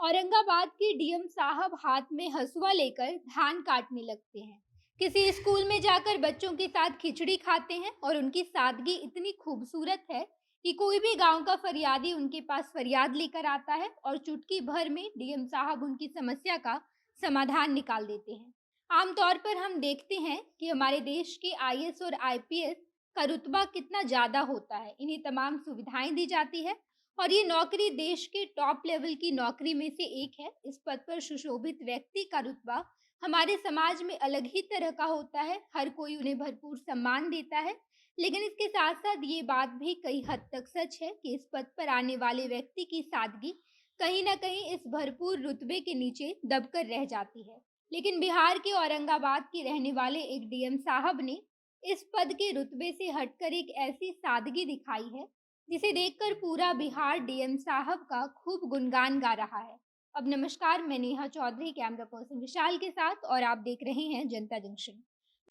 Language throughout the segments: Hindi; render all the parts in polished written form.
औरंगाबाद के डीएम साहब हाथ में हसुआ लेकर धान काटने लगते हैं। किसी स्कूल में जाकर बच्चों के साथ खिचड़ी खाते हैं और उनकी सादगी इतनी खूबसूरत है कि कोई भी गांव का फरियादी उनके पास फरियाद लेकर आता है और चुटकी भर में डीएम साहब उनकी समस्या का समाधान निकाल देते हैं। आमतौर पर हम देखते हैं कि हमारे देश के आईएएस और आईपीएस का रुतबा कितना ज्यादा होता है। इन्हें तमाम सुविधाएं दी जाती है और ये नौकरी देश के टॉप लेवल की नौकरी में से एक है। इस पद पर सुशोभित व्यक्ति का रुतबा हमारे समाज में अलग ही तरह का होता है। हर कोई उन्हें भरपूर सम्मान देता है। लेकिन इसके साथ साथ ये बात भी कई हद तक सच है कि इस पद पर आने वाले व्यक्ति की सादगी कहीं ना कहीं इस भरपूर रुतबे के नीचे दबकर रह जाती है। लेकिन बिहार के औरंगाबाद के रहने वाले एक डीएम साहब ने इस पद के रुतबे से हटकर एक ऐसी सादगी दिखाई है जिसे देखकर पूरा बिहार डीएम साहब का खूब गुणगान गा रहा है। अब नमस्कार, मैं नेहा चौधरी कैमरा पर्सन विशाल के साथ और आप देख रहे हैं जनता जंक्शन।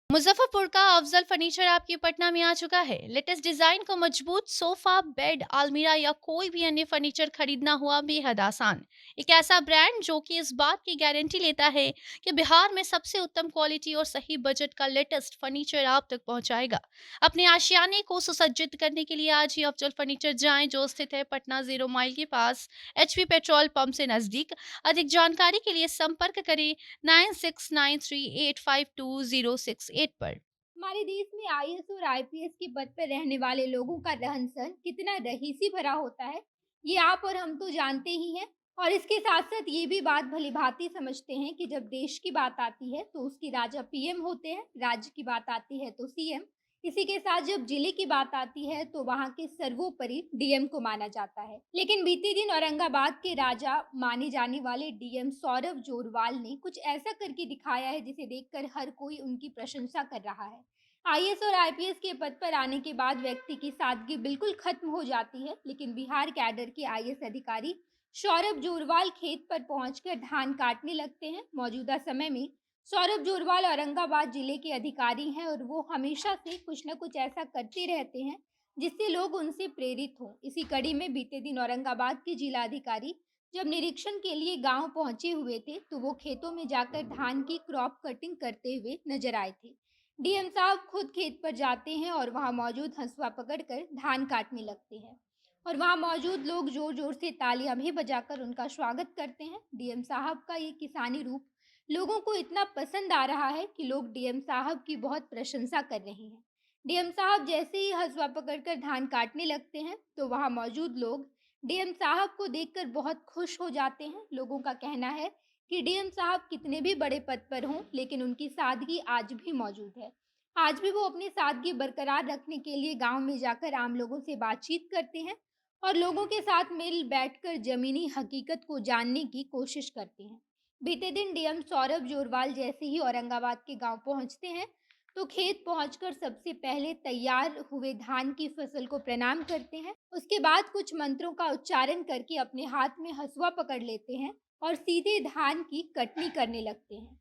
मुजफ्फरपुर का अफजल फर्नीचर आपके पटना में आ चुका है। लेटेस्ट डिजाइन का मजबूत सोफा, बेड, अलमीरा या कोई भी अन्य फर्नीचर खरीदना हुआ बेहद आसान। एक ऐसा ब्रांड जो कि इस बात की गारंटी लेता है कि बिहार में सबसे उत्तम क्वालिटी और सही बजट का लेटेस्ट फर्नीचर आप तक पहुंचाएगा। अपने आशियाने को सुसज्जित करने के लिए आज ही अफजल फर्नीचर जाएं, जो स्थित है पटना 0 माइल के पास, एचपी पेट्रोल पंप से नजदीक। अधिक जानकारी के लिए संपर्क करें 9693852068 पर। हमारे देश में आईएएस और आईपीएस के पद पर रहने वाले लोगों का रहन सहन कितना रईसी भरा होता है, ये आप और हम तो जानते ही हैं। और इसके साथ साथ ये भी बात भली भांति समझते हैं कि जब देश की बात आती है तो उसके राजा पीएम होते हैं, राज्य की बात आती है तो सीएम। इसी के साथ जब जिले की बात आती है तो वहाँ के सर्वोपरि डीएम को माना जाता है। लेकिन बीते दिन औरंगाबाद के राजा माने जाने वाले डीएम सौरभ जोरवाल ने कुछ ऐसा करके दिखाया है जिसे देखकर हर कोई उनकी प्रशंसा कर रहा है। आईएएस और आईपीएस के पद पर आने के बाद व्यक्ति की सादगी बिल्कुल खत्म हो जाती है। लेकिन बिहार कैडर के आईएएस अधिकारी सौरभ जोरवाल खेत पर पहुंचकर धान काटने लगते हैं। मौजूदा समय में सौरभ जोरवाल औरंगाबाद जिले के अधिकारी हैं और वो हमेशा से कुछ न कुछ ऐसा करते रहते हैं जिससे लोग उनसे प्रेरित हों। इसी कड़ी में बीते दिन औरंगाबाद के जिला अधिकारी जब निरीक्षण के लिए गांव पहुंचे हुए थे तो वो खेतों में जाकर धान की क्रॉप कटिंग करते हुए नजर आए थे। डीएम साहब खुद खेत पर जाते हैं और वहां मौजूद हंसुआ पकड़कर धान काटने लगते हैं और वहां मौजूद लोग जोर जोर से तालियां भी बजाकर उनका स्वागत करते हैं। डीएम साहब का ये किसानी रूप लोगों को इतना पसंद आ रहा है कि लोग डीएम साहब की बहुत प्रशंसा कर रहे हैं। डीएम साहब जैसे ही हसुआ पकड़कर धान काटने लगते हैं तो वहां मौजूद लोग डीएम साहब को देखकर बहुत खुश हो जाते हैं। लोगों का कहना है कि डीएम साहब कितने भी बड़े पद पर हों लेकिन उनकी सादगी आज भी मौजूद है। आज भी वो अपनी सादगी बरकरार रखने के लिए गांव में जाकर आम लोगों से बातचीत करते हैं और लोगों के साथ मिल बैठकर जमीनी हकीकत को जानने की कोशिश करते हैं। बीते दिन डीएम सौरभ जोरवाल जैसे ही औरंगाबाद के गांव पहुंचते हैं तो खेत पहुंचकर सबसे पहले तैयार हुए धान की फसल को प्रणाम करते हैं। उसके बाद कुछ मंत्रों का उच्चारण करके अपने हाथ में हसुआ पकड़ लेते हैं और सीधे धान की कटनी करने लगते हैं।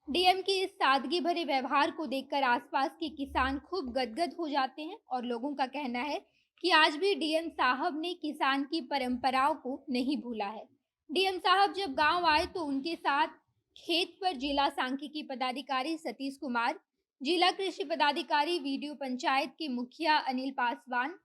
डीएम के इस सादगी भरे व्यवहार को देखकर आसपास के किसान खूब गदगद हो जाते हैं और लोगों का कहना है कि आज भी डीएम साहब ने किसान की परंपराओं को नहीं भूला है। डीएम साहब जब गांव आए तो उनके साथ खेत पर जिला सांख्यिकी पदाधिकारी सतीश कुमार, जिला कृषि पदाधिकारी वीडियो पंचायत के मुखिया अनिल पासवान,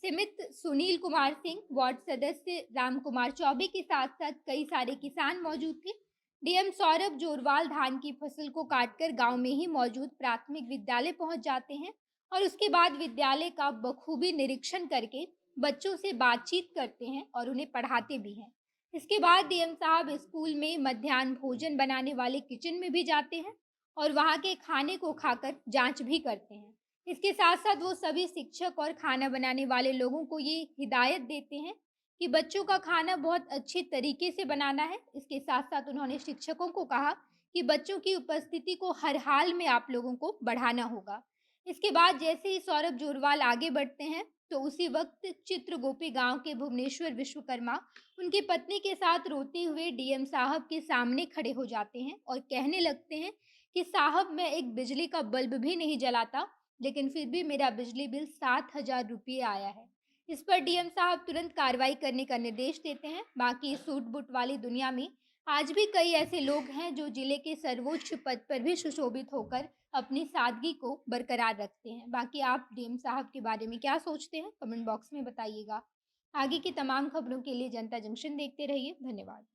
समित सुनील कुमार सिंह, वार्ड सदस्य राम कुमार चौबे के साथ साथ कई सारे किसान मौजूद थे। डीएम सौरभ जोरवाल धान की फसल को काटकर गांव में ही मौजूद प्राथमिक विद्यालय पहुंच जाते हैं और उसके बाद विद्यालय का बखूबी निरीक्षण करके बच्चों से बातचीत करते हैं और उन्हें पढ़ाते भी हैं। इसके बाद डीएम साहब स्कूल में मध्याह्न भोजन बनाने वाले किचन में भी जाते हैं और वहाँ के खाने को खाकर जांच भी करते हैं। इसके साथ साथ वो सभी शिक्षक और खाना बनाने वाले लोगों को ये हिदायत देते हैं कि बच्चों का खाना बहुत अच्छे तरीके से बनाना है। इसके साथ साथ उन्होंने शिक्षकों को कहा कि बच्चों की उपस्थिति को हर हाल में आप लोगों को बढ़ाना होगा। इसके बाद जैसे ही सौरभ जोरवाल आगे बढ़ते हैं तो उसी वक्त चित्रगोपी गांव के भुवनेश्वर विश्वकर्मा उनकी पत्नी के साथ रोते हुए डीएम साहब के सामने खड़े हो जाते हैं और कहने लगते हैं कि साहब, मैं एक बिजली का बल्ब भी नहीं जलाता लेकिन फिर भी मेरा बिजली बिल 7,000 रुपये आया है। इस पर डीएम साहब तुरंत कार्रवाई करने का निर्देश देते हैं। बाकी इस सूट-बूट वाली दुनिया में आज भी कई ऐसे लोग हैं जो जिले के सर्वोच्च पद पर भी सुशोभित होकर अपनी सादगी को बरकरार रखते हैं। बाकी आप डीएम साहब के बारे में क्या सोचते हैं? कमेंट बॉक्स में बताइएगा। आगे की तमाम खबरों के लिए जनता जंक्शन देखते रहिए। धन्यवाद।